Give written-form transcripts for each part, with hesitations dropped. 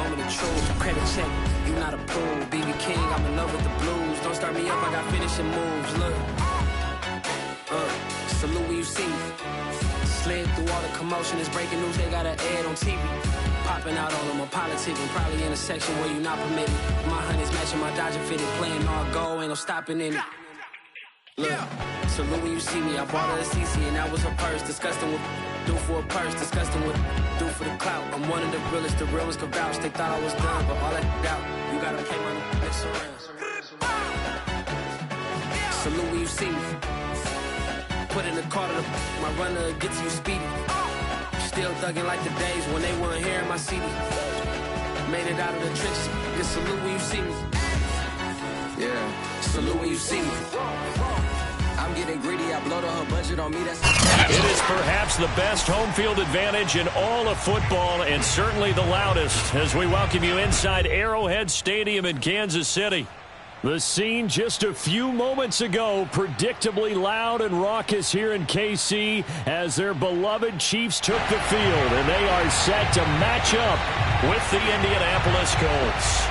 moment of truth. Credit check, you not approved. BB King, I'm in love with the blues. Don't start me up, I got finishing moves. Look, salute when you see me. Slid through all the commotion, it's breaking news, they got an ad on TV. Popping out on them, I'm politicking, probably in a section where you not permitted. My honey's matching my Dodger fitted, playing all goal, ain't no stopping in it. Look, salute when you see me, I bought her a CC and that was her purse. Disgusting with do for a purse, disgusting with do for the clout. I'm one of the realest, the realest could vouch. They thought I was done, but all that out, you gotta play my next around. Salute when you see me. Put in the car to my runner, get to you speedy. Still thugging like the days when they weren't here in my CD. Made it out of the trenches, just salute when you see me. Yeah, salute when you see me. I'm getting greedy, I blow the whole budget on me. It is perhaps the best home field advantage in all of football, and certainly the loudest, as we welcome you inside Arrowhead Stadium in Kansas City. The scene just a few moments ago, predictably loud and raucous here in KC as their beloved Chiefs took the field, and they are set to match up with the Indianapolis Colts.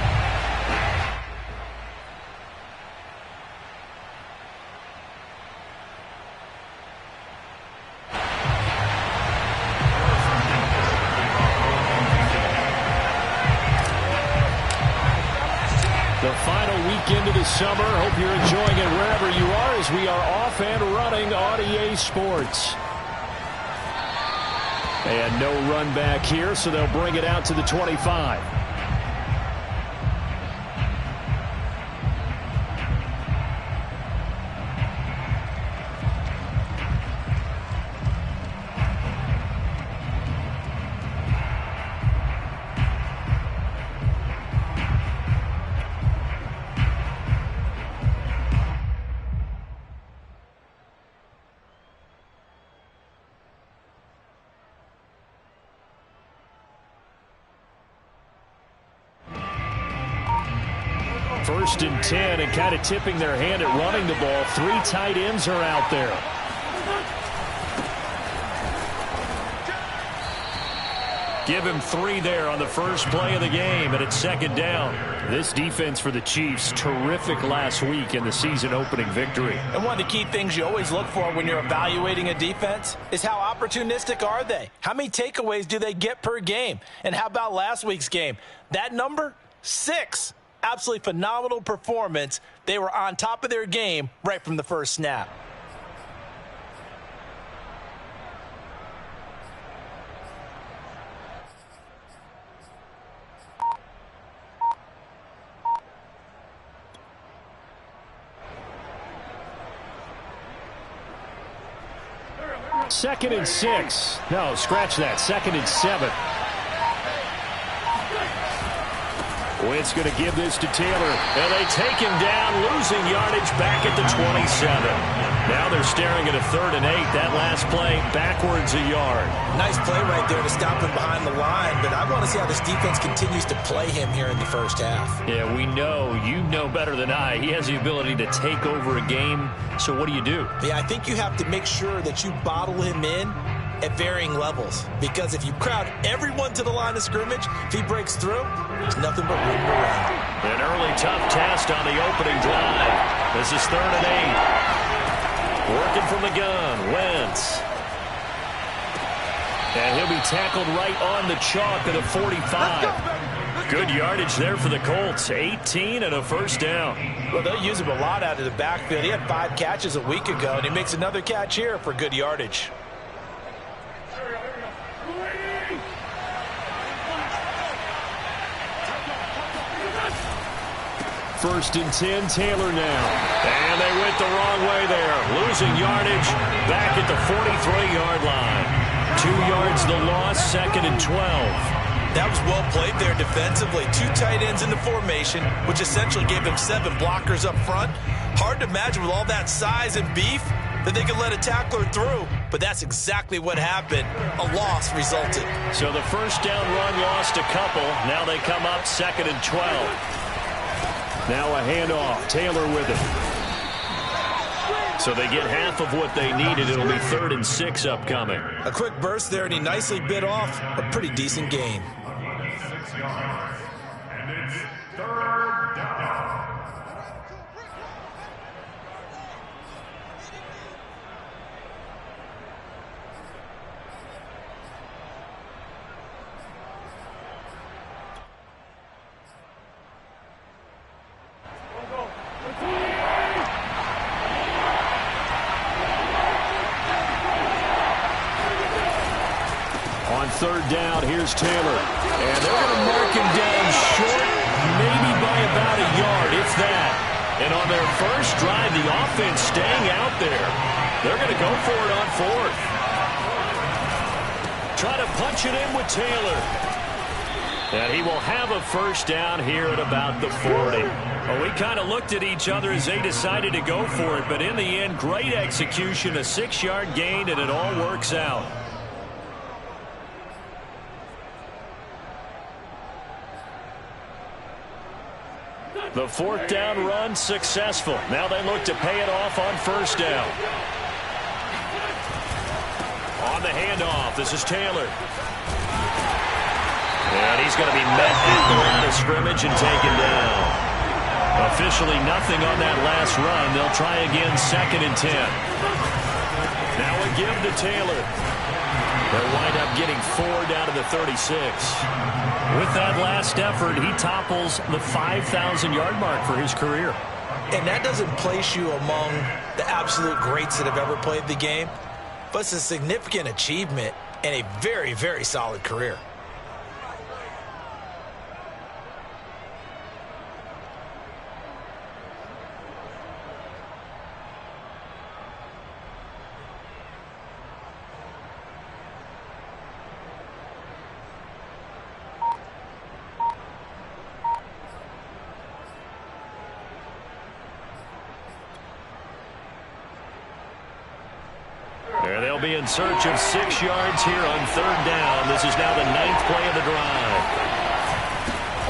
The final weekend of the summer. Hope you're enjoying it wherever you are as we are off and running on EA Sports. And no run back here, so they'll bring it out to the 25. First and 10, and kind of tipping their hand at running the ball. 3 tight ends are out there. Give him 3 there on the first play of the game, and it's second down. This defense for the Chiefs, terrific last week in the season-opening victory. And one of the key things you always look for when you're evaluating a defense is how opportunistic are they? How many takeaways do they get per game? And how about last week's game? That number, 6. Absolutely phenomenal performance. They were on top of their game right from the first snap. Second and 6. No, scratch that. Second and 7. Wentz going to give this to Taylor, and they take him down, losing yardage back at the 27. Now they're staring at a 3rd and 8. That last play, backwards a yard. Nice play right there to stop him behind the line, but I want to see how this defense continues to play him here in the first half. Yeah, we know. You know better than I. He has the ability to take over a game, so what do you do? Yeah, I think you have to make sure that you bottle him in at varying levels, because if you crowd everyone to the line of scrimmage, if he breaks through, there's nothing but room to run. An early tough test on the opening drive. This is 3rd and 8. Working from the gun, Wentz. And he'll be tackled right on the chalk of the 45. Good yardage there for the Colts. 18 and a first down. Well, they'll use him a lot out of the backfield. He had 5 catches a week ago, and he makes another catch here for good yardage. First and 10, Taylor now. And they went the wrong way there. Losing yardage back at the 43-yard line. 2 yards the loss, 2nd and 12. That was well played there defensively. 2 tight ends in the formation, which essentially gave them 7 blockers up front. Hard to imagine with all that size and beef that they could let a tackler through. But that's exactly what happened. A loss resulted. So the first down run lost a couple. Now they come up 2nd and 12. Now a handoff. Taylor with it. So they get half of what they needed. It'll be 3rd and 6 upcoming. A quick burst there, and he nicely bit off a pretty decent gain. yards. And it's third down. On third down, here's Taylor. And they're going to mark him down short, maybe by about a yard, if that. And on their first drive, the offense staying out there. They're going to go for it on fourth. Try to punch it in with Taylor. And he will have a first down here at about the 40. Well, we kind of looked at each other as they decided to go for it. But in the end, great execution, a 6-yard gain, and it all works out. The fourth down run successful. Now they look to pay it off on first down. On the handoff, this is Taylor. And he's going to be met at the line of scrimmage and taken down. Officially nothing on that last run. They'll try again, 2nd and 10. Now a give to Taylor. They'll wind up getting 4 down to the 36. With that last effort, he topples the 5,000-yard mark for his career. And that doesn't place you among the absolute greats that have ever played the game, but it's a significant achievement and a very, very solid career. They'll be in search of 6 yards here on third down. This is now the 9th play of the drive.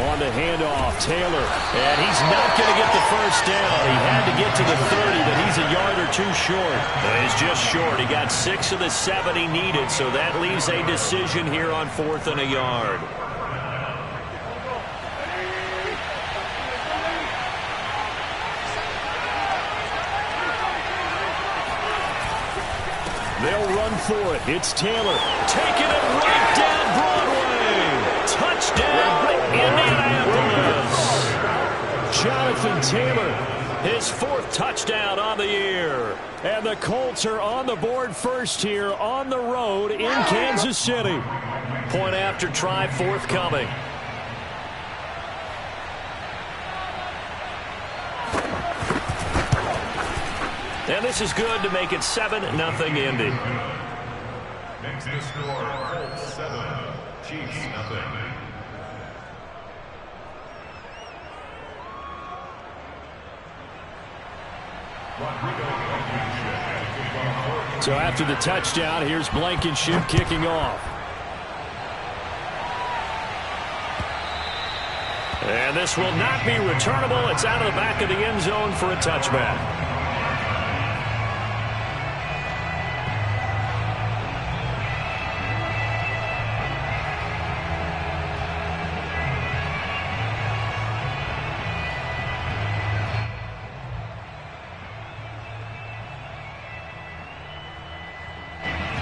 On the handoff, Taylor. And he's not going to get the first down. He had to get to the 30, but he's a yard or 2 short. He's just short. He got 6 of the 7 he needed, so that leaves a decision here on 4th and a yard. They'll run for it. It's Taylor. Taking it right down Broadway. Touchdown, Indianapolis. Jonathan Taylor, his 4th touchdown on the year. And the Colts are on the board first here on the road in Kansas City. Point after try forthcoming. And this is good to make it 7-0 Indy. Makes the score Colts 7, Chiefs nothing. So after the touchdown, here's Blankenship kicking off. And this will not be returnable. It's out of the back of the end zone for a touchback.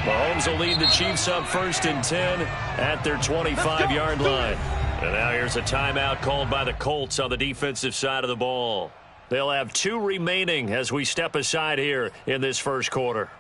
Mahomes will lead the Chiefs up 1st and 10 at their 25-yard line. And now here's a timeout called by the Colts on the defensive side of the ball. They'll have 2 remaining as we step aside here in this first quarter.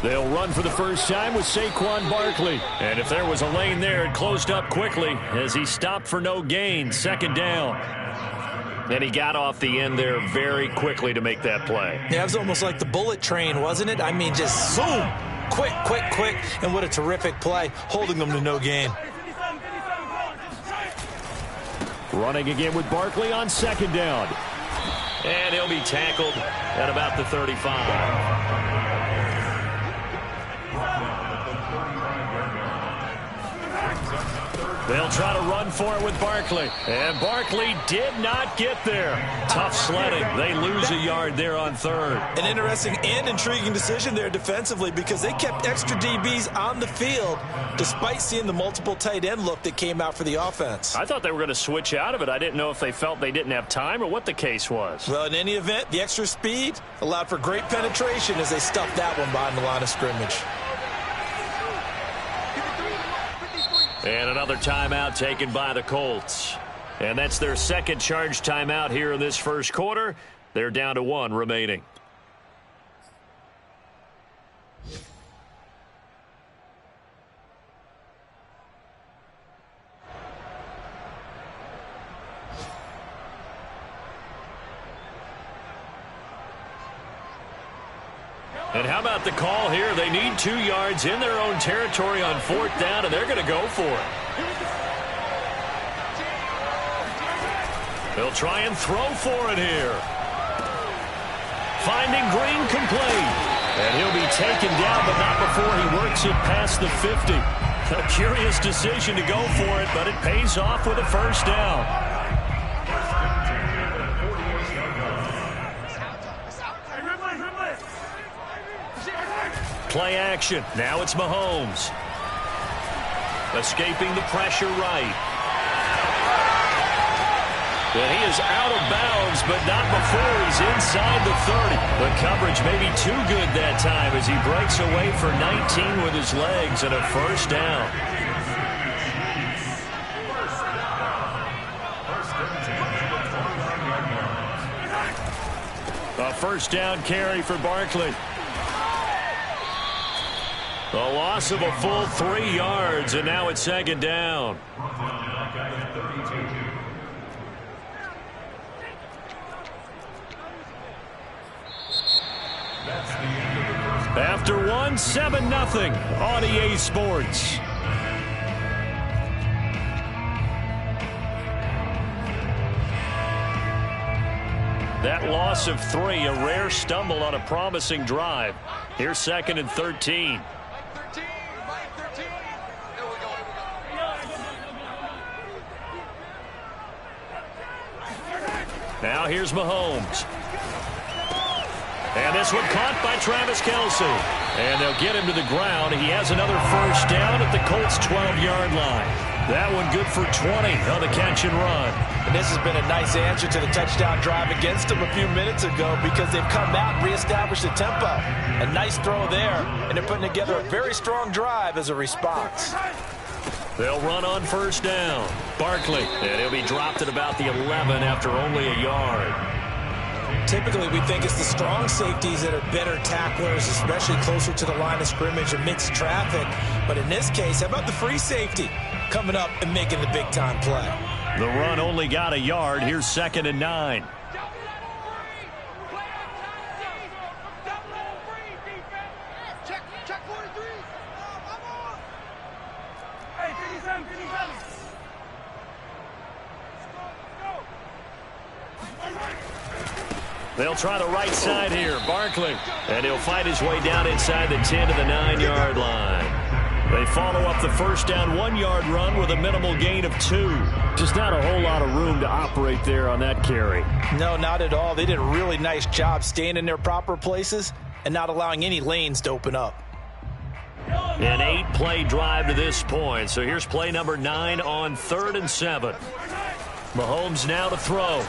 They'll run for the first time with Saquon Barkley. And if there was a lane there, it closed up quickly as he stopped for no gain. 2nd down. And he got off the end there very quickly to make that play. Yeah, it was almost like the bullet train, wasn't it? I mean, just zoom. Quick, quick, quick. And what a terrific play, holding them to no gain. Running again with Barkley on 2nd down. And he'll be tackled at about the 35. They'll try to run for it with Barkley. And Barkley did not get there. Tough sledding. They lose a yard there on third. An interesting and intriguing decision there defensively because they kept extra DBs on the field despite seeing the multiple tight end look that came out for the offense. I thought they were going to switch out of it. I didn't know if they felt they didn't have time or what the case was. Well, in any event, the extra speed allowed for great penetration as they stuffed that one behind the line of scrimmage. And another timeout taken by the Colts. And that's their second charge timeout here in this first quarter. They're down to 1 remaining. And how about the call here? They need 2 yards in their own territory on 4th down, and they're going to go for it. They'll try and throw for it here. Finding Green complete. And he'll be taken down, but not before he works it past the 50. A curious decision to go for it, but it pays off with a first down. Play action. Now it's Mahomes. Escaping the pressure right. And he is out of bounds, but not before he's inside the 30. The coverage may be too good that time as he breaks away for 19 with his legs and a first down. A first down carry for Barkley. A loss of a full 3 yards, and now it's second down. After 1, 7-0 on EA Sports. That loss of 3, a rare stumble on a promising drive. Here's 2nd and 13. Now here's Mahomes. And this one caught by Travis Kelce. And they'll get him to the ground. He has another first down at the Colts' 12-yard line. That one good for 20 on the catch and run. And this has been a nice answer to the touchdown drive against them a few minutes ago because they've come out and reestablished the tempo. A nice throw there, and they're putting together a very strong drive as a response. They'll run on first down. Barkley, and he'll be dropped at about the 11 after only a yard. Typically, we think it's the strong safeties that are better tacklers, especially closer to the line of scrimmage amidst traffic. But in this case, how about the free safety coming up and making the big-time play? The run only got a yard. Here's 2nd and 9. They'll try the right side here. Barkley. And he'll fight his way down inside the 10 to the 9-yard line. They follow up the first down 1-yard run with a minimal gain of 2. Just not a whole lot of room to operate there on that carry. No, not at all. They did a really nice job staying in their proper places and not allowing any lanes to open up. An 8-play drive to this point. So here's play number 9 on 3rd and 7. Mahomes now to throw.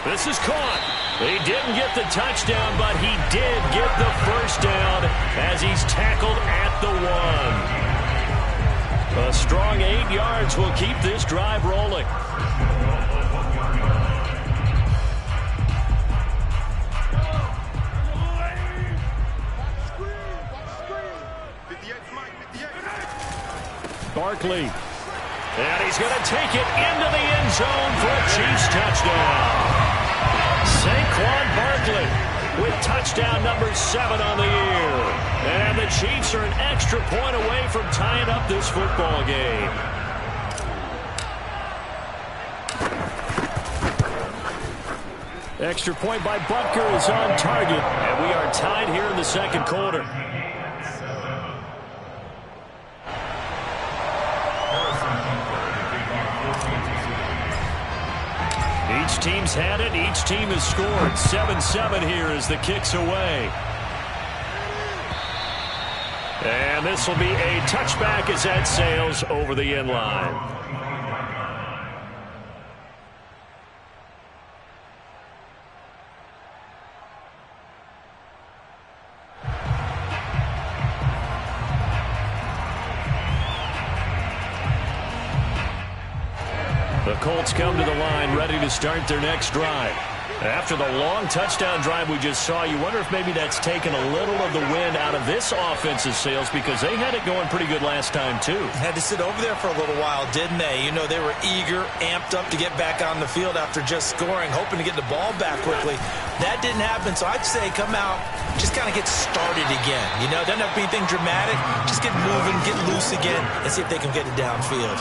This is caught. He didn't get the touchdown, but he did get the first down as he's tackled at the 1. A strong 8 yards will keep this drive rolling. Barkley. And he's going to take it into the end zone for a Chiefs touchdown. Saquon Barkley with touchdown number 7 on the year. And the Chiefs are an extra point away from tying up this football game. Extra point by Butker is on target, and we are tied here in the second quarter. Each team's had it. Each team has scored. 7-7 here as the kick's away. And this will be a touchback as that sails over the end line. The Colts come to the line ready to start their next drive. After the long touchdown drive we just saw, you wonder if maybe that's taken a little of the wind out of this offense's sails, because they had it going pretty good last time too. Had to sit over there for a little while, didn't they? You know, they were eager, amped up to get back on the field after just scoring, hoping to get the ball back quickly. That didn't happen, so I'd say come out, just kind of get started again. You know, doesn't have to be anything dramatic. Just get moving, get loose again, and see if they can get it downfield.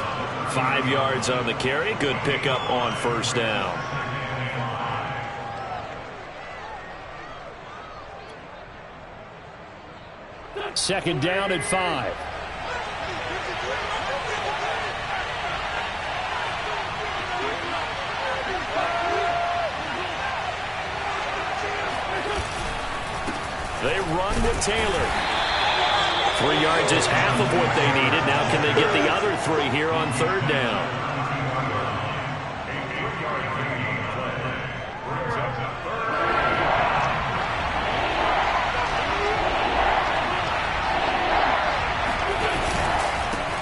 5 yards on the carry. Good pickup on first down. Second down at 5. They run with Taylor. 3 yards is half of what they needed. Now can they get the other 3 here on third down?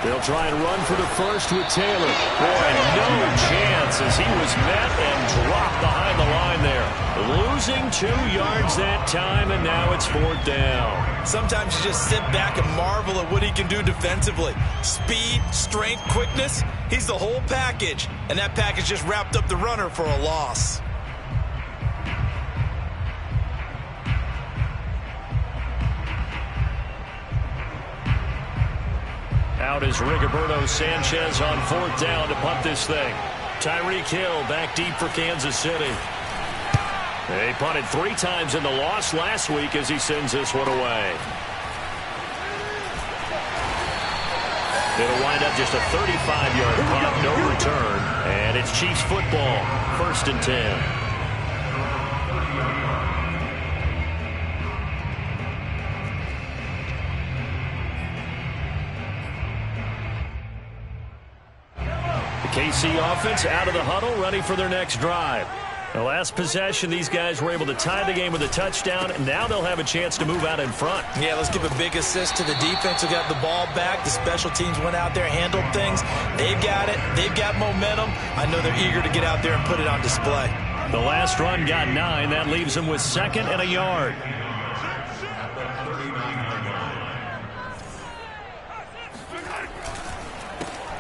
They'll try and run for the first with Taylor. Boy, no chance as he was met and dropped behind the line there. Losing 2 yards that time, and now it's fourth down. Sometimes you just sit back and marvel at what he can do defensively. Speed, strength, quickness, he's the whole package. And that package just wrapped up the runner for a loss. Out is Rigoberto Sanchez on fourth down to punt this thing. Tyreek Hill back deep for Kansas City. They punted 3 times in the loss last week as he sends this one away. It'll wind up just a 35-yard punt, no return, and it's Chiefs football, 1st and 10. KC offense out of the huddle, ready for their next drive. The last possession, these guys were able to tie the game with a touchdown, and now they'll have a chance to move out in front. Yeah, let's give a big assist to the defense who got the ball back. The special teams went out there, handled things. They've got it. They've got momentum. I know they're eager to get out there and put it on display. The last run got 9. That leaves them with 2nd and a yard.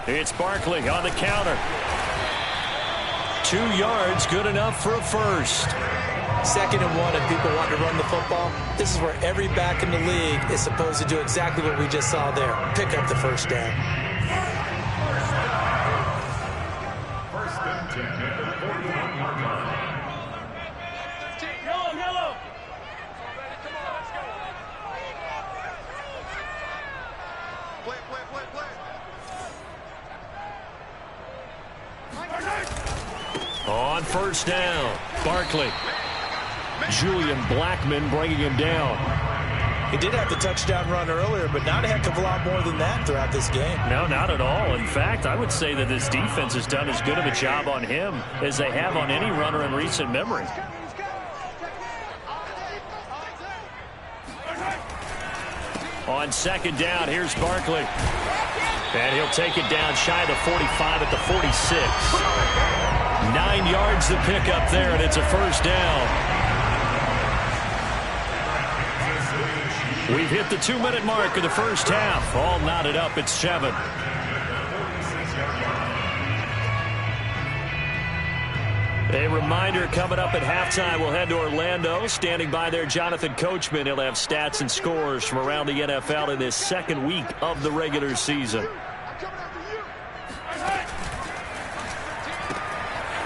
It's Barkley on the counter. 2 yards, good enough for a first. 2nd and 1, and people want to run the football. This is where every back in the league is supposed to do exactly what we just saw there. Pick up the first down. 1st and 10 at the 41-yard line. Yellow. Play. On first down, Barkley. Julian Blackmon bringing him down. He did have the touchdown run earlier, but not a heck of a lot more than that throughout this game. No, not at all. In fact, I would say that this defense has done as good of a job on him as they have on any runner in recent memory. On 2nd down, here's Barkley. And he'll take it down shy of the 45 at the 46. 9 yards to pick up there, and it's a first down. We've hit the 2-minute mark of the first half. All knotted up at 7. A reminder, coming up at halftime, we'll head to Orlando. Standing by there, Jonathan Coachman. He'll have stats and scores from around the NFL in this 2nd week of the regular season.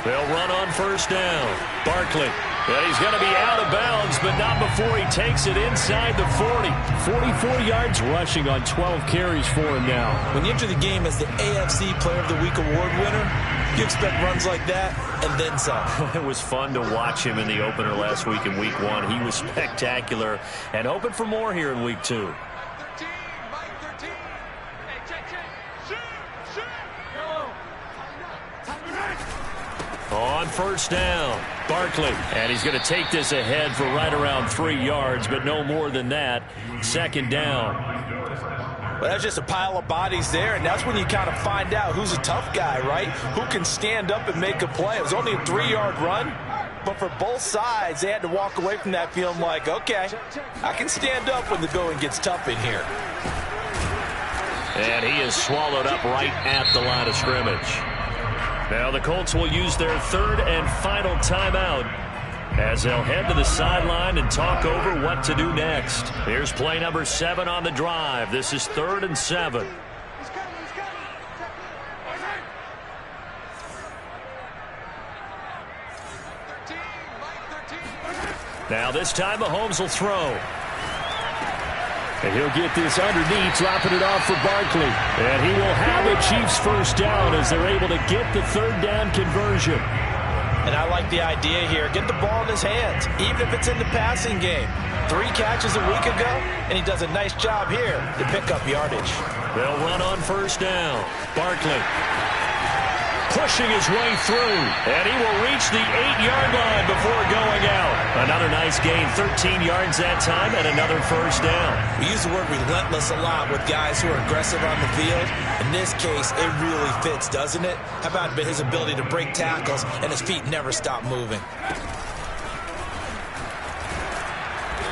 They'll run on first down. Barkley And he's going to be out of bounds, but not before he takes it inside the 40. 44 yards rushing on 12 carries for him now. When you enter the game as the AFC Player of the Week award winner, you expect runs like that and then some. It was fun to watch him in the opener last week in Week 1. He was spectacular and hoping for more here in Week 2. On first down, Barkley. And he's going to take this ahead for right around 3 yards, but no more than that. Second down. Well, that's just a pile of bodies there, and that's when you kind of find out who's a tough guy, right? Who can stand up and make a play. It was only a 3-yard run, but for both sides, they had to walk away from that feeling like, okay, I can stand up when the going gets tough in here. And he is swallowed up right at the line of scrimmage. Now the Colts will use their third and final timeout as they'll head to the sideline and talk over what to do next. Here's play number 7 on the drive. This is 3rd and 7. Now this time Mahomes will throw. And he'll get this underneath, dropping it off for Barkley. And he will have the Chiefs first down as they're able to get the third down conversion. And I like the idea here. Get the ball in his hands, even if it's in the passing game. 3 catches a week ago, and he does a nice job here to pick up yardage. They'll run on first down. Barkley pushing his way through, and he will reach the 8-yard line before going out. Another nice gain, 13 yards that time, and another first down. We use the word relentless a lot with guys who are aggressive on the field. In this case, it really fits, doesn't it? How about his ability to break tackles, and his feet never stop moving?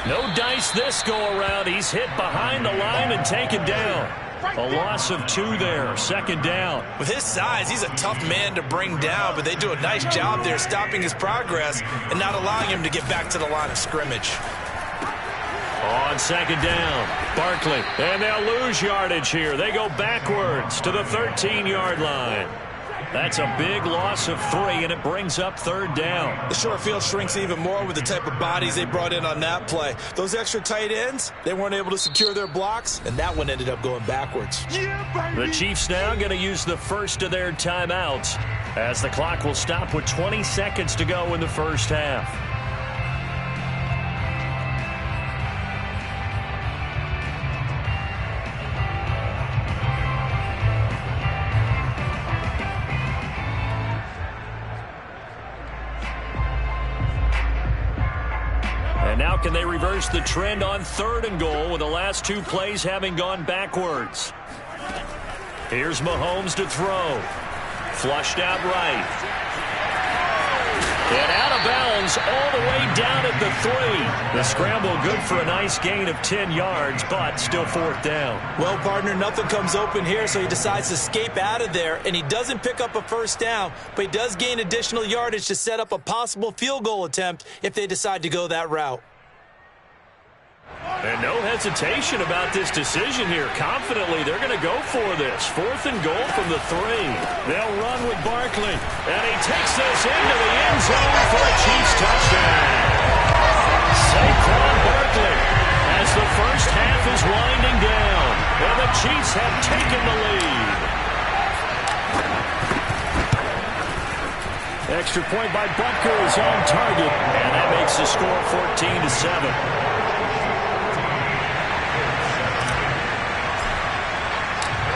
No dice this go-around. He's hit behind the line and taken down. A loss of 2 there, second down. With his size, he's a tough man to bring down, but they do a nice job there stopping his progress and not allowing him to get back to the line of scrimmage. On second down, Barkley, and they'll lose yardage here. They go backwards to the 13-yard line. That's a big loss of 3, and it brings up third down. The short field shrinks even more with the type of bodies they brought in on that play. Those extra tight ends, they weren't able to secure their blocks, and that one ended up going backwards. The Chiefs now going to use the first of their timeouts as the clock will stop with 20 seconds to go in the first half. And now can they reverse the trend on 3rd and goal with the last 2 plays having gone backwards? Here's Mahomes to throw. Flushed out right. And out of bounds all the way down at the 3. The scramble good for a nice gain of 10 yards, but still 4th down. Well, partner, nothing comes open here, so he decides to escape out of there, and he doesn't pick up a first down, but he does gain additional yardage to set up a possible field goal attempt if they decide to go that route. And no hesitation about this decision here. Confidently, they're going to go for this. 4th and goal from the 3. They'll run with Barkley. And he takes this into the end zone for a Chiefs touchdown. Saquon Barkley as the first half is winding down. And the Chiefs have taken the lead. Extra point by Butker is on target. And that makes the score 14-7.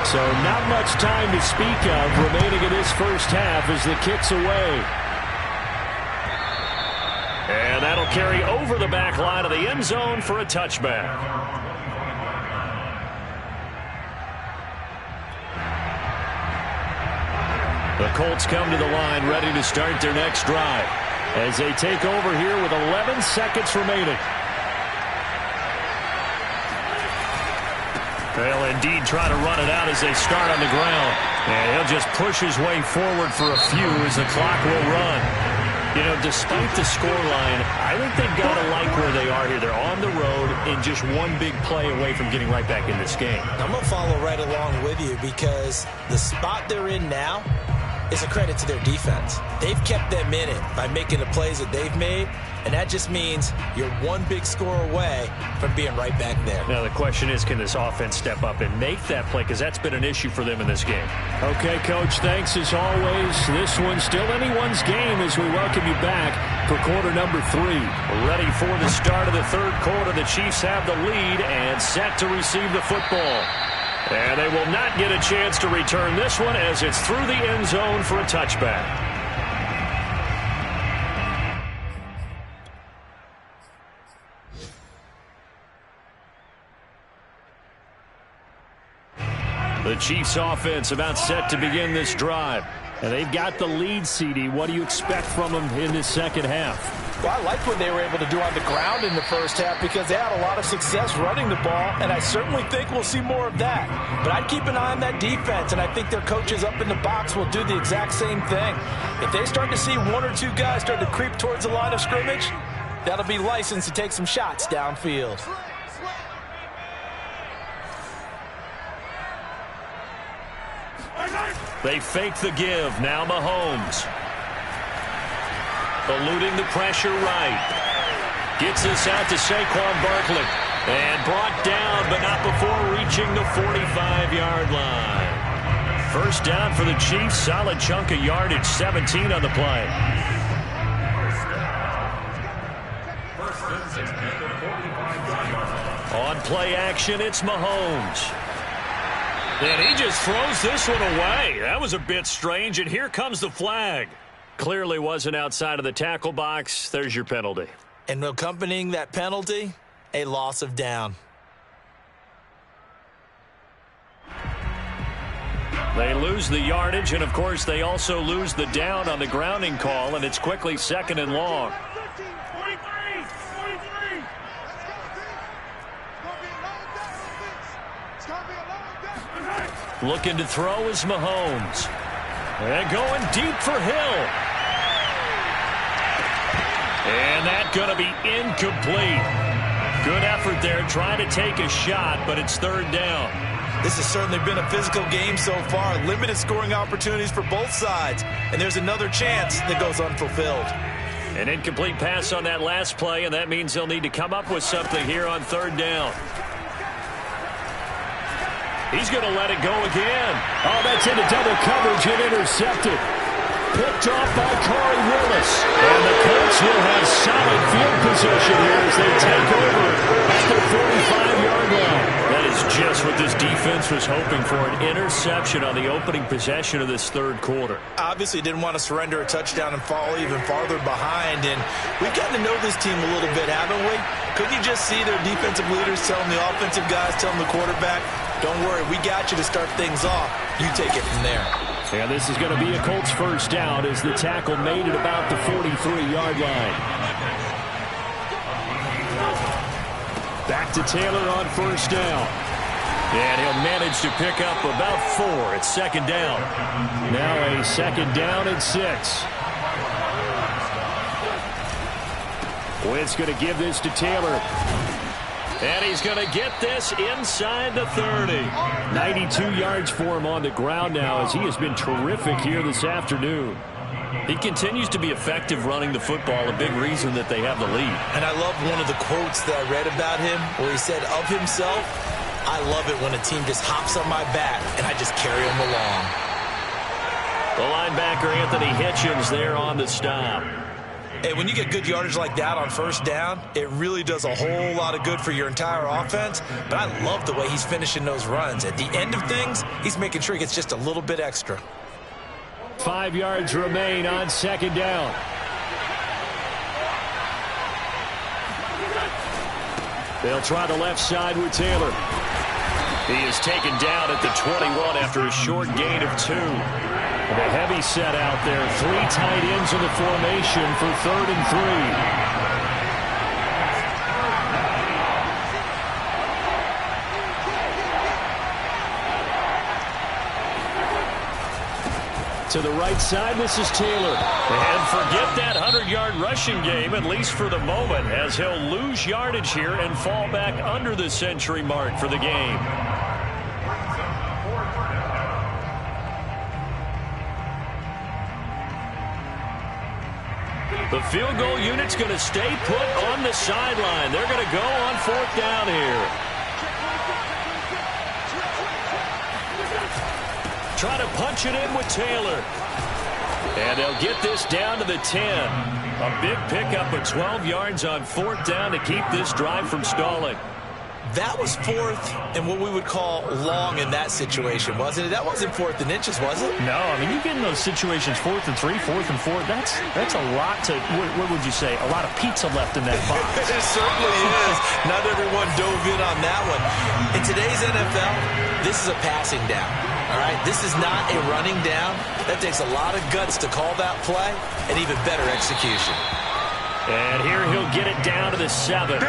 So not much time to speak of remaining in this first half as the kick's away. And that'll carry over the back line of the end zone for a touchback. The Colts come to the line ready to start their next drive as they take over here with 11 seconds remaining. They'll indeed try to run it out as they start on the ground. And he'll just push his way forward for a few as the clock will run. You know, despite the scoreline, I think they've got to like where they are here. They're on the road and just one big play away from getting right back in this game. I'm going to follow right along with you because the spot they're in now is a credit to their defense. They've kept them in it by making the plays that they've made, And that just means you're one big score away from being right back there. Now the question is, can this offense step up and make that play? Because that's been an issue for them in this game. Okay, Coach, thanks as always. This one's still anyone's game as we welcome you back for quarter number 3. Ready for the start of the third quarter. The Chiefs have the lead and set to receive the football. And they will not get a chance to return this one as it's through the end zone for a touchback. The Chiefs offense about set to begin this drive. And they've got the lead, CD. What do you expect from them in this second half? Well, I like what they were able to do on the ground in the first half because they had a lot of success running the ball, and I certainly think we'll see more of that. But I'd keep an eye on that defense, and I think their coaches up in the box will do the exact same thing. If they start to see one or two guys start to creep towards the line of scrimmage, that'll be licensed to take some shots downfield. They fake the give. Now Mahomes. Eluding the pressure right. Gets this out to Saquon Barkley. And brought down, but not before reaching the 45-yard line. First down for the Chiefs. Solid chunk of yardage. 17 on the play. On play action, it's Mahomes. And he just throws this one away. That was a bit strange, and here comes the flag. Clearly wasn't outside of the tackle box. There's your penalty. And accompanying that penalty, a loss of down. They lose the yardage, and, of course, they also lose the down on the grounding call, and it's quickly 2nd and long. Looking to throw is Mahomes. And going deep for Hill. And that's going to be incomplete. Good effort there trying to take a shot, but it's 3rd down. This has certainly been a physical game so far. Limited scoring opportunities for both sides. And there's another chance that goes unfulfilled. An incomplete pass on that last play, and that means they'll need to come up with something here on 3rd down. He's going to let it go again. Oh, that's into double coverage and intercepted. Picked off by Corey Willis. And the Colts will have solid field position here as they take over at the 45-yard line. That is just what this defense was hoping for, an interception on the opening possession of this third quarter. Obviously didn't want to surrender a touchdown and fall even farther behind. And we've gotten to know this team a little bit, haven't we? Couldn't you just see their defensive leaders telling the offensive guys, telling the quarterback, don't worry, we got you to start things off. You take it from there. And this is going to be a Colts first down as the tackle made it about the 43-yard line. Back to Taylor on first down. And he'll manage to pick up about 4 at 2nd down. Now a 2nd down and 6. Wentz going to give this to Taylor. And he's going to get this inside the 30. 92 yards for him on the ground now as he has been terrific here this afternoon. He continues to be effective running the football, a big reason that they have the lead. And I love one of the quotes that I read about him where he said of himself, I love it when a team just hops on my back and I just carry them along. The linebacker Anthony Hitchens there on the stop. Hey, when you get good yardage like that on first down, it really does a whole lot of good for your entire offense. But I love the way he's finishing those runs. At the end of things, he's making sure he gets just a little bit extra. 5 yards remain on 2nd down. They'll try the left side with Taylor. He is taken down at the 21 after a short gain of 2. And a heavy set out there. 3 tight ends in the formation for 3rd and 3. To the right side, this is Taylor. And forget that 100-yard rushing game, at least for the moment, as he'll lose yardage here and fall back under the century mark for the game. The field goal unit's going to stay put on the sideline. They're going to go on 4th down here. Try to punch it in with Taylor. And they'll get this down to the 10. A big pickup of 12 yards on 4th down to keep this drive from stalling. That was 4th and what we would call long in that situation, wasn't it? That wasn't 4th and inches, was it? No, I mean, you get in those situations 4th and 3, 4th and 4. That's a lot to, what would you say, a lot of pizza left in that box. It certainly is. Not everyone dove in on that one. In today's NFL, this is a passing down. All right, this is not a running down. That takes a lot of guts to call that play and even better execution. And here he'll get it down to the 7.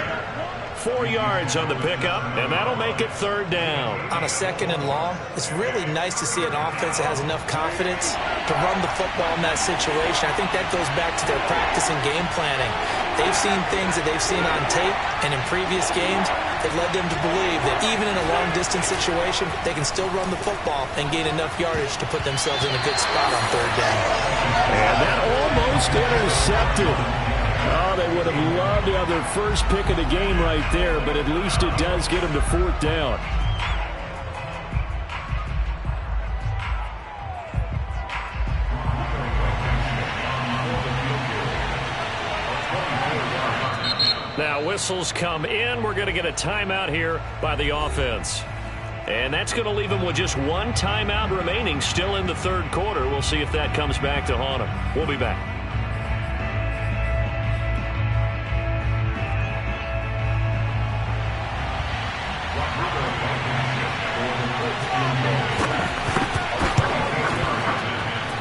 4 yards on the pickup, and that'll make it 3rd down. On a 2nd and long, it's really nice to see an offense that has enough confidence to run the football in that situation. I think that goes back to their practice and game planning. They've seen things that they've seen on tape and in previous games that led them to believe that even in a long-distance situation, they can still run the football and gain enough yardage to put themselves in a good spot on 3rd down. And that almost intercepted. Oh, they would have loved to have their first pick of the game right there, but at least it does get them to 4th down. Now whistles come in. We're going to get a timeout here by the offense. And that's going to leave them with just one timeout remaining still in the 3rd quarter. We'll see if that comes back to haunt them. We'll be back.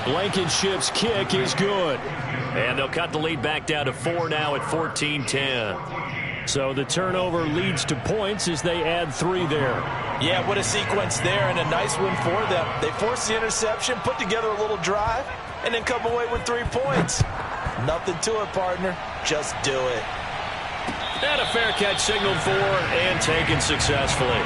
Blankenship's kick is good. And they'll cut the lead back down to 4 now at 14-10. So the turnover leads to points as they add 3 there. Yeah, what a sequence there, and a nice win for them. They forced the interception, put together a little drive, and then come away with 3 points. Nothing to it, partner. Just do it. And a fair catch signaled for and taken successfully.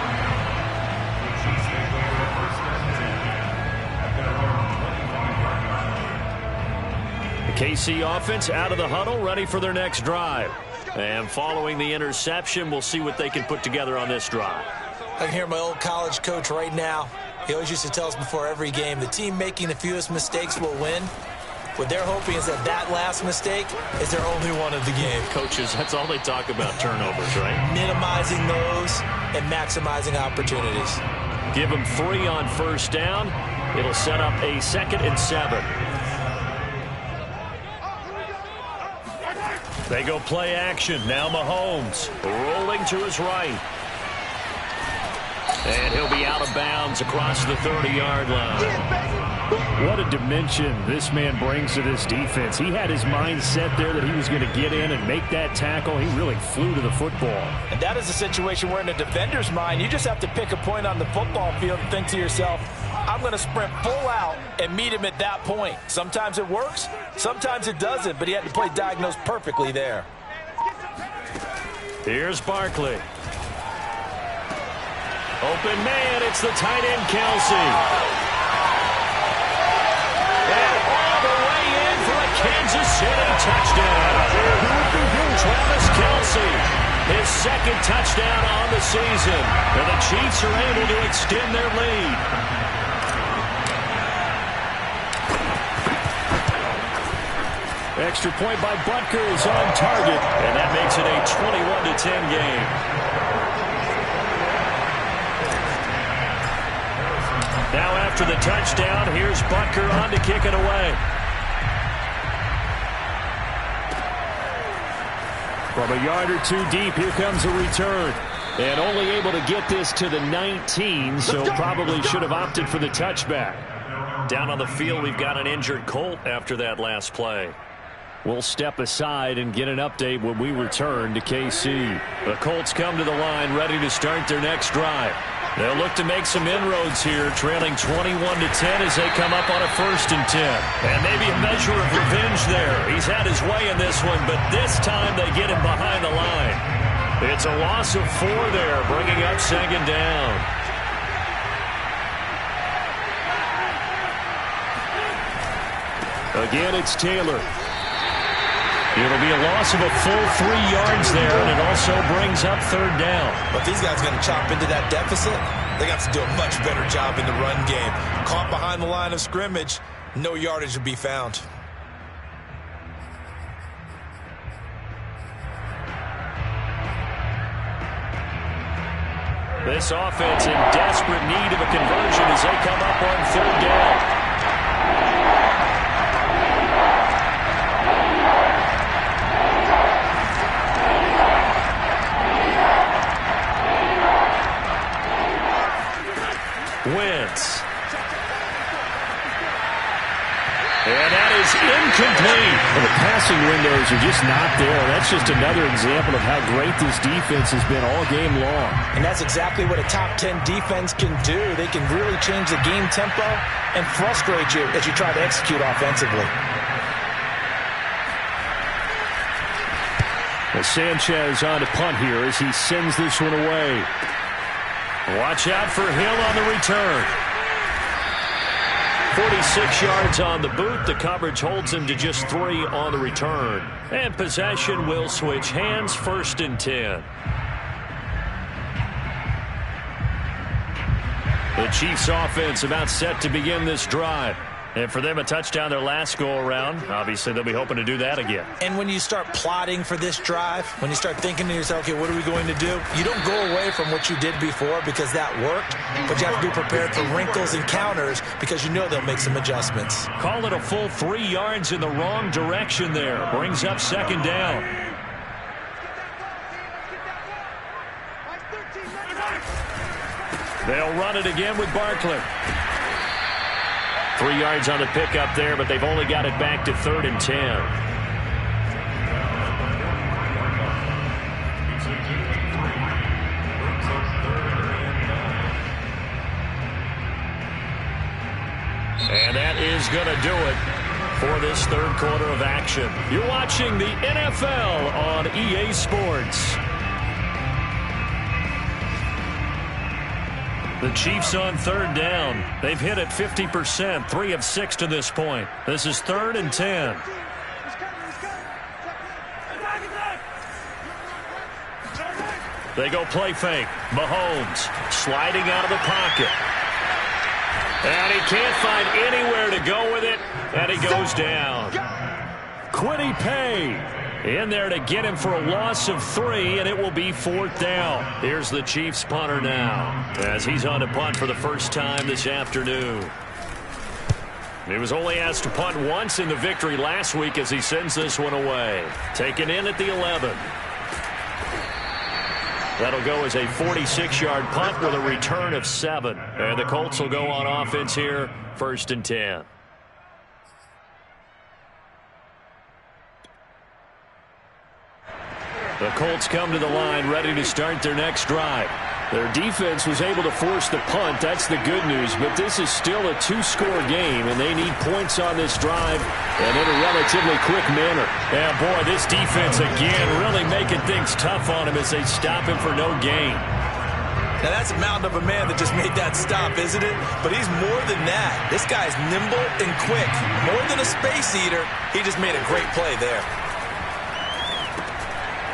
KC offense out of the huddle, ready for their next drive. And following the interception, we'll see what they can put together on this drive. I can hear my old college coach right now. He always used to tell us before every game, the team making the fewest mistakes will win. What they're hoping is that last mistake is their only one of the game. Coaches, that's all they talk about, turnovers, right? Minimizing those and maximizing opportunities. Give them 3 on 1st down. It'll set up a 2nd and 7. They go play action. Now Mahomes rolling to his right. And he'll be out of bounds across the 30-yard line. What a dimension this man brings to this defense. He had his mind set there that he was going to get in and make that tackle. He really flew to the football. And that is a situation where in a defender's mind, you just have to pick a point on the football field and think to yourself, I'm going to sprint full out and meet him at that point. Sometimes it works, sometimes it doesn't, but he had to play diagnosed perfectly there. Here's Barkley. Open man, it's the tight end, Kelsey. And all the way in for a Kansas City touchdown. Travis Kelsey, his 2nd touchdown on the season. And the Chiefs are able to extend their lead. Extra point by Butker is on target, and that makes it a 21-10 game. Now after the touchdown, here's Butker on to kick it away. From a yard or 2 deep, here comes a return. And only able to get this to the 19, so probably should have opted for the touchback. Down on the field, we've got an injured Colt after that last play. We'll step aside and get an update when we return to KC. The Colts come to the line ready to start their next drive. They'll look to make some inroads here, trailing 21-10 as they come up on a 1st and 10. And maybe a measure of revenge there. He's had his way in this one, but this time they get him behind the line. It's a loss of 4 there, bringing up 2nd down. Again, it's Taylor. It'll be a loss of a full 3 yards there, and it also brings up third down. But these guys are going to chop into that deficit. They got to do a much better job in the run game. Caught behind the line of scrimmage, no yardage to be found. This offense in desperate need of a conversion as they come up on third down. Wentz. And that is incomplete. Well, the passing windows are just not there. That's just another example of how great this defense has been all game long. And that's exactly what a top 10 defense can do. They can really change the game tempo and frustrate you as you try to execute offensively. Well, Sanchez on to punt here as he sends this one away. Watch out for Hill on the return. 46 yards on the boot. The coverage holds him to just 3 on the return. And possession will switch hands, 1st and 10. The Chiefs offense about set to begin this drive. And for them, a touchdown their last go-around. Obviously, they'll be hoping to do that again. And when you start plotting for this drive, when you start thinking to yourself, okay, what are we going to do? You don't go away from what you did before because that worked, but you have to be prepared for wrinkles and counters because you know they'll make some adjustments. Call it a full 3 yards in the wrong direction there. Brings up 2nd down. They'll run it again with Barkley. 3 yards on the pickup there, but they've only got it back to 3rd and 10. And that is going to do it for this 3rd quarter of action. You're watching the NFL on EA Sports. The Chiefs on 3rd down. They've hit it 50%, 3 of 6 to this point. This is 3rd and 10. They go play fake. Mahomes sliding out of the pocket. And he can't find anywhere to go with it, and he goes down. Quiddy Pay in there to get him for a loss of 3, and it will be 4th down. Here's the Chiefs punter now as he's on to punt for the first time this afternoon. He was only asked to punt once in the victory last week as he sends this one away. Taken in at the 11. That'll go as a 46-yard punt with a return of 7. And the Colts will go on offense here, 1st and 10. The Colts come to the line ready to start their next drive. Their defense was able to force the punt. That's the good news. But this is still a 2-score game, and they need points on this drive and in a relatively quick manner. Yeah, boy, this defense again really making things tough on him as they stop him for no gain. Now, that's a mountain of a man that just made that stop, isn't it? But he's more than that. This guy's nimble and quick. More than a space eater, he just made a great play there.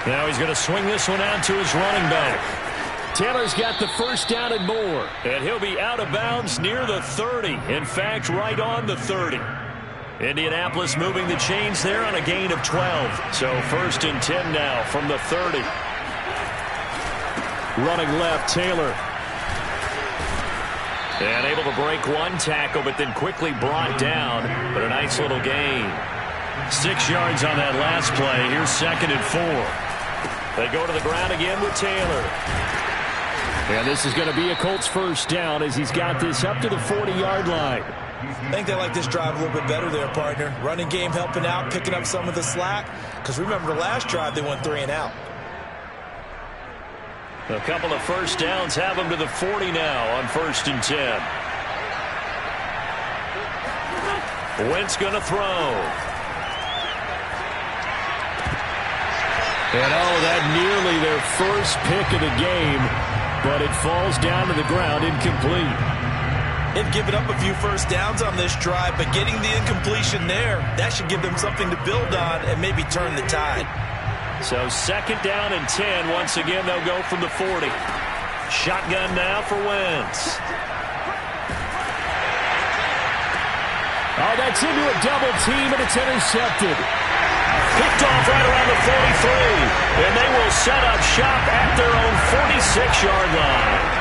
Now he's going to swing this one out to his running back. Taylor's got the first down and more. And he'll be out of bounds near the 30. In fact, right on the 30. Indianapolis moving the chains there on a gain of 12. So 1st and 10 now from the 30. Running left, Taylor. And able to break one tackle, but then quickly brought down. But a nice little gain. 6 yards on that last play. Here's 2nd and 4. They go to the ground again with Taylor. And this is going to be a Colts first down as he's got this up to the 40-yard line. I think they like this drive a little bit better there, partner. Running game helping out, picking up some of the slack. Because remember, the last drive they went 3 and out. A couple of first downs have them to the 40 now on 1st and 10. Wentz going to throw. And that nearly their first pick of the game, but it falls down to the ground incomplete. They've given up a few first downs on this drive, but getting the incompletion there, that should give them something to build on and maybe turn the tide. So 2nd down and 10. Once again, they'll go from the 40. Shotgun now for Wentz. Oh, that's into a double team, and it's intercepted. Picked off right around the 43, and they will set up shop at their own 46-yard line.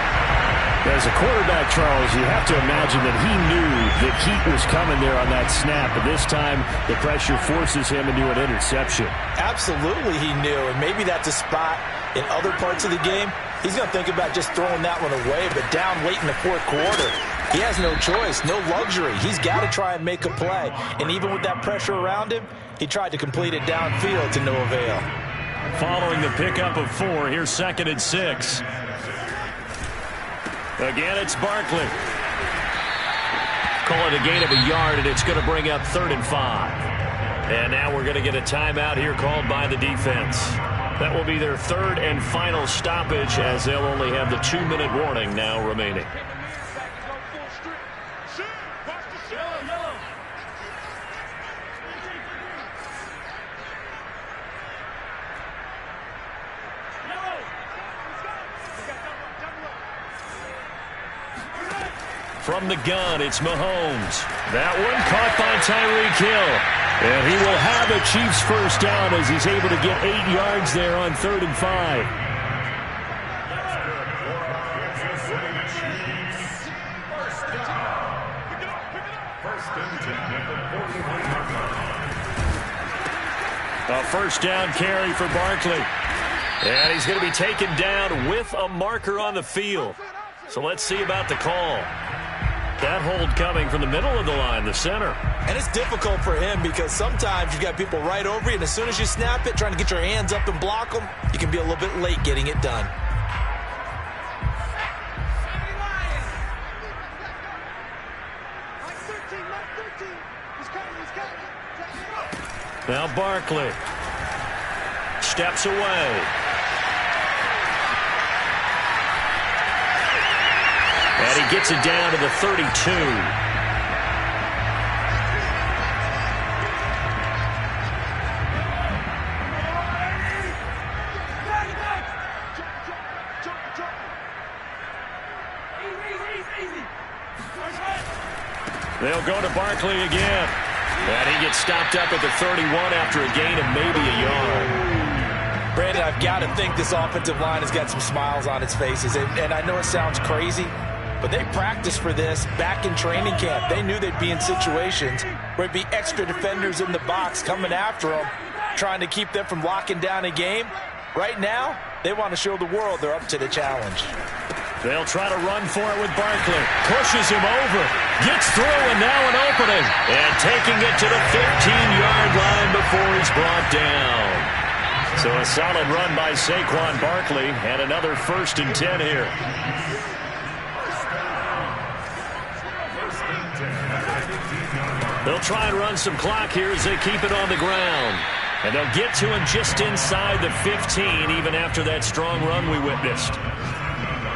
As a quarterback, Charles, you have to imagine that he knew the heat was coming there on that snap, but this time the pressure forces him into an interception. Absolutely he knew, and maybe that's a spot in other parts of the game. He's going to think about just throwing that one away, but down late in the 4th quarter, he has no choice, no luxury. He's got to try and make a play, and even with that pressure around him, he tried to complete it downfield to no avail. Following the pickup of 4, here's 2nd and 6. Again, it's Barkley. Call it a gain of a yard, and it's going to bring up 3rd and 5. And now we're going to get a timeout here called by the defense. That will be their 3rd and final stoppage, as they'll only have the 2-minute warning now remaining. From the gun, it's Mahomes. That one caught by Tyreek Hill. And he will have a Chiefs first down as he's able to get 8 yards there on 3rd and 5. A first down carry for Barkley. And he's going to be taken down with a marker on the field. So let's see about the call. That hold coming from the middle of the line, the center. And it's difficult for him because sometimes you've got people right over you, and as soon as you snap it, trying to get your hands up and block them, you can be a little bit late getting it done. Now Barkley steps away. And he gets it down to the 32. They'll go to Barkley again. And he gets stopped up at the 31 after a gain of maybe a yard. Brandon, I've got to think this offensive line has got some smiles on its faces. And I know it sounds crazy, but they practiced for this back in training camp. They knew they'd be in situations where it'd be extra defenders in the box coming after them, trying to keep them from locking down a game. Right now, they want to show the world they're up to the challenge. They'll try to run for it with Barkley. Pushes him over. Gets through, and now an opening. And taking it to the 15-yard line before he's brought down. So a solid run by Saquon Barkley, and another 1st and 10 here. They'll try and run some clock here as they keep it on the ground. And they'll get to him just inside the 15, even after that strong run we witnessed.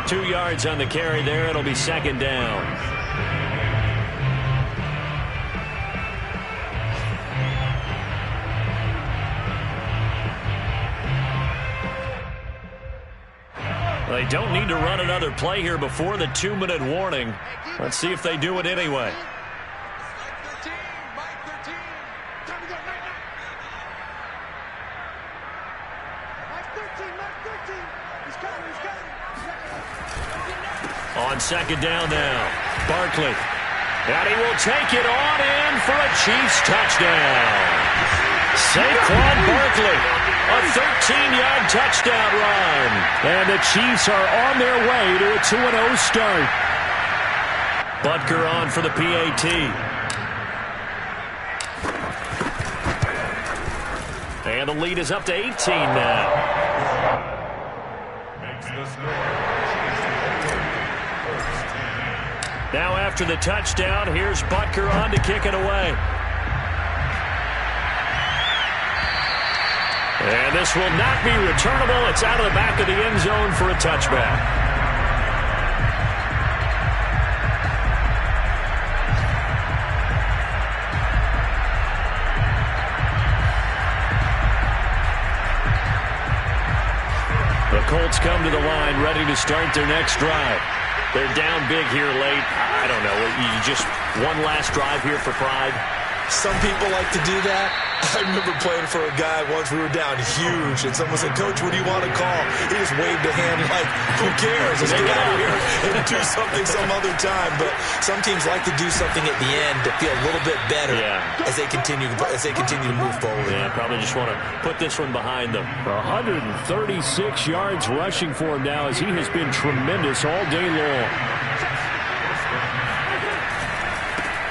2 yards on the carry there. It'll be 2nd down. They don't need to run another play here before the 2-minute warning. Let's see if they do it anyway. On 2nd down now, Barkley. And he will take it on in for a Chiefs touchdown. Saquon Barkley, a 13-yard touchdown run. And the Chiefs are on their way to a 2-0 start. Butker on for the PAT. And the lead is up to 18 now. Now after the touchdown, here's Butker on to kick it away. And this will not be returnable. It's out of the back of the end zone for a touchback. Colts come to the line, ready to start their next drive. They're down big here late. I don't know. You just one last drive here for pride. Some people like to do that. I remember playing for a guy once. We were down huge, and someone said, "Coach, what do you want to call?" He just waved a hand like, "Who cares? Let's get out of here and do something some other time." But some teams like to do something at the end to feel a little bit better as they continue to move forward. Yeah, probably just want to put this one behind them. 136 yards rushing for him now, as he has been tremendous all day long.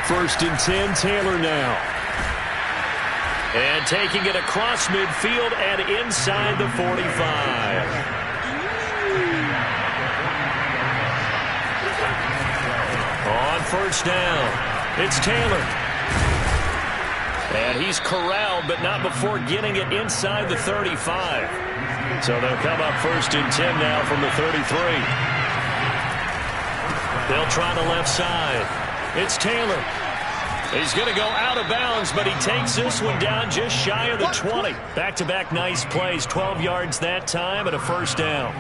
1st and 10, Taylor now. And taking it across midfield and inside the 45. On 1st down, it's Taylor. And he's corralled, but not before getting it inside the 35. So they'll come up 1st and 10 now from the 33. They'll try the left side. It's Taylor. He's going to go out of bounds, but he takes this one down just shy of the 20. Back-to-back nice plays, 12 yards that time and a 1st down.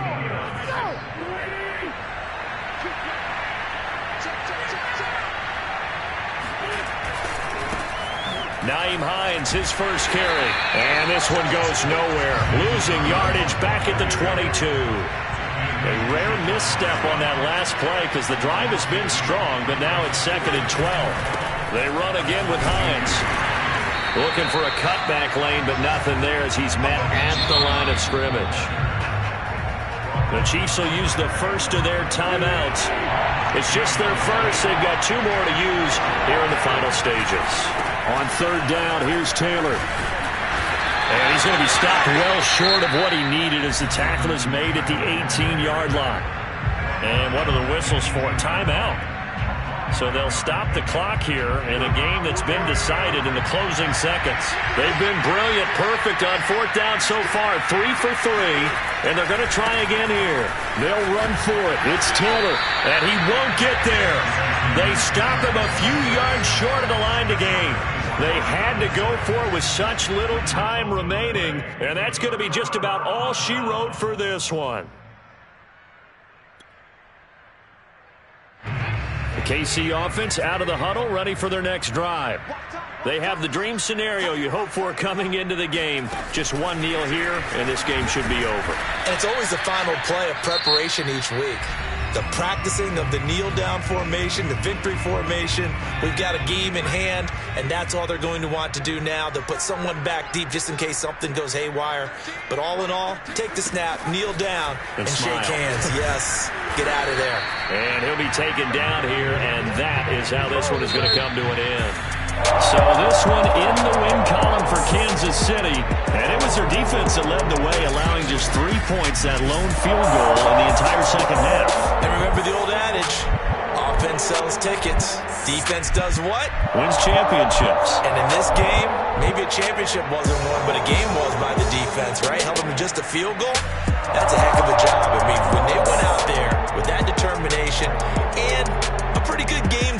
Naeem Hines, his first carry. And this one goes nowhere. Losing yardage back at the 22. A rare misstep on that last play because the drive has been strong, but now it's 2nd and 12. They run again with Hines. Looking for a cutback lane, but nothing there as he's met at the line of scrimmage. The Chiefs will use the first of their timeouts. It's just their first. They've got 2 more to use here in the final stages. On 3rd down, here's Taylor. And he's going to be stopped well short of what he needed as the tackle is made at the 18-yard line. And what are the whistles for? Timeout. So they'll stop the clock here in a game that's been decided in the closing seconds. They've been brilliant, perfect on 4th down so far, 3 for 3, and they're going to try again here. They'll run for it. It's Taylor, and he won't get there. They stop him a few yards short of the line to gain. They had to go for it with such little time remaining, and that's going to be just about all she wrote for this one. The KC offense out of the huddle, ready for their next drive. They have the dream scenario you hope for coming into the game. Just one kneel here, and this game should be over. And it's always the final play of preparation each week. The practicing of the kneel-down formation, the victory formation. We've got a game in hand, and that's all they're going to want to do now. They'll put someone back deep just in case something goes haywire. But all in all, take the snap, kneel down, and shake hands. Yes, get out of there. And he'll be taken down here, and that is how this one is going to come to an end. So this one in the win column for Kansas City. And it was their defense that led the way, allowing just 3 points, that lone field goal in the entire second half. And remember the old adage, offense sells tickets. Defense does what? Wins championships. And in this game, maybe a championship wasn't won, but a game was by the defense, right? Held them to just a field goal. That's a heck of a job. I mean, when they went out there with that determination and a pretty good game plan.